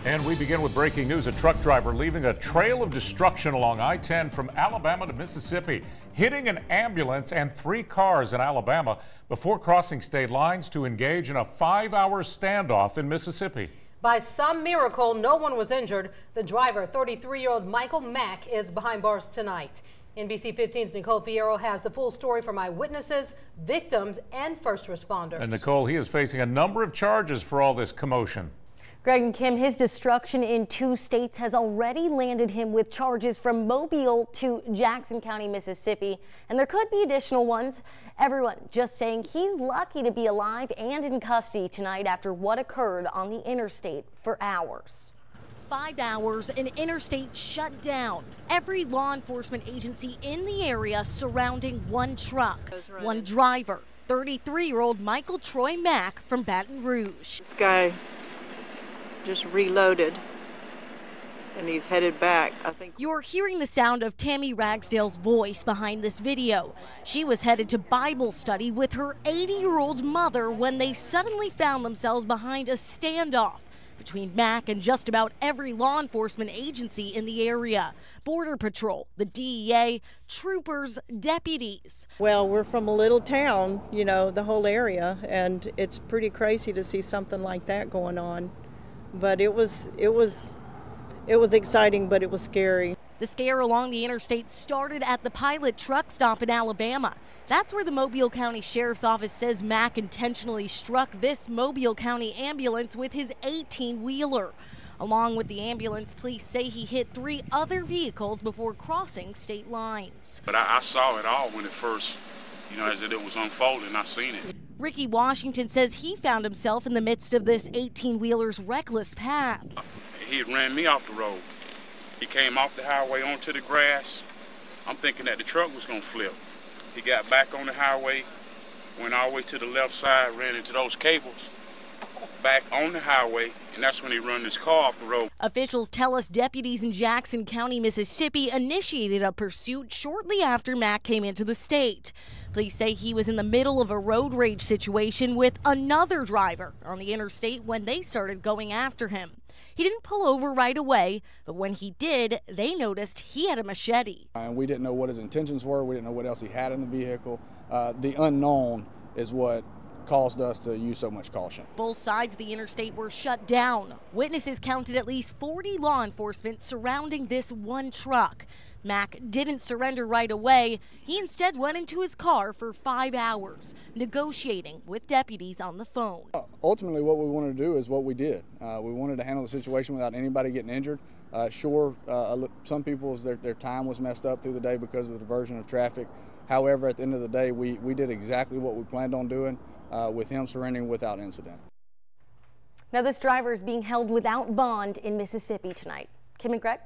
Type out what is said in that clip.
And we begin with breaking news. A truck driver leaving a trail of destruction along I-10 from Alabama to Mississippi, hitting an ambulance and 3 cars in Alabama before crossing state lines to engage in a 5-hour standoff in Mississippi. By some miracle, no one was injured. The driver, 33-year-old Michael Mack, is behind bars tonight. NBC 15's Nicole Fierro has the full story from eyewitnesses, victims, and first responders. And Nicole, he is facing a number of charges for all this commotion. Greg and Kim, his destruction in 2 states has already landed him with charges from Mobile to Jackson County, Mississippi, and there could be additional ones. Everyone just saying he's lucky to be alive and in custody tonight after what occurred on the interstate for hours. 5 hours, an interstate shut down. Every law enforcement agency in the area surrounding one truck, one driver, 33-year-old Michael Troy Mack from Baton Rouge. This guy just reloaded and he's headed back. I think you're hearing the sound of Tammy Ragsdale's voice behind this video. She was headed to Bible study with her 80-year-old mother when they suddenly found themselves behind a standoff between Mack and just about every law enforcement agency in the area. Border Patrol, the DEA, troopers, deputies. Well, we're from a little town, you know, the whole area, and it's pretty crazy to see something like that going on. But it was exciting, but it was scary. The scare along the interstate started at the Pilot truck stop in Alabama. That's where the Mobile County Sheriff's Office says Mack intentionally struck this Mobile County ambulance with his 18-wheeler. Along with the ambulance, police say he hit 3 other vehicles before crossing state lines. But I saw it all when it first, as it was unfolding, I seen it. Ricky Washington says he found himself in the midst of this 18-wheeler's reckless path. He ran me off the road. He came off the highway onto the grass. I'm thinking that the truck was going to flip. He got back on the highway, went all the way to the left side, ran into those cables, back on the highway, and that's when he run his car off the road. Officials tell us deputies in Jackson County, Mississippi initiated a pursuit shortly after Mack came into the state. Police say he was in the middle of a road rage situation with another driver on the interstate when they started going after him. He didn't pull over right away, but when he did, they noticed he had a machete. And we didn't know what his intentions were. We didn't know what else he had in the vehicle. The unknown is what caused us to use so much caution. Both sides of the interstate were shut down. Witnesses counted at least 40 law enforcement surrounding this one truck. Mack didn't surrender right away. He instead went into his car for 5 hours, negotiating with deputies on the phone. Ultimately, what we wanted to do is what we did. We wanted to handle the situation without anybody getting injured. Sure, some people's their time was messed up through the day because of the diversion of traffic. However, at the end of the day, we did exactly what we planned on doing with him surrendering without incident. Now, this driver is being held without bond in Mississippi tonight. Kim and Greg?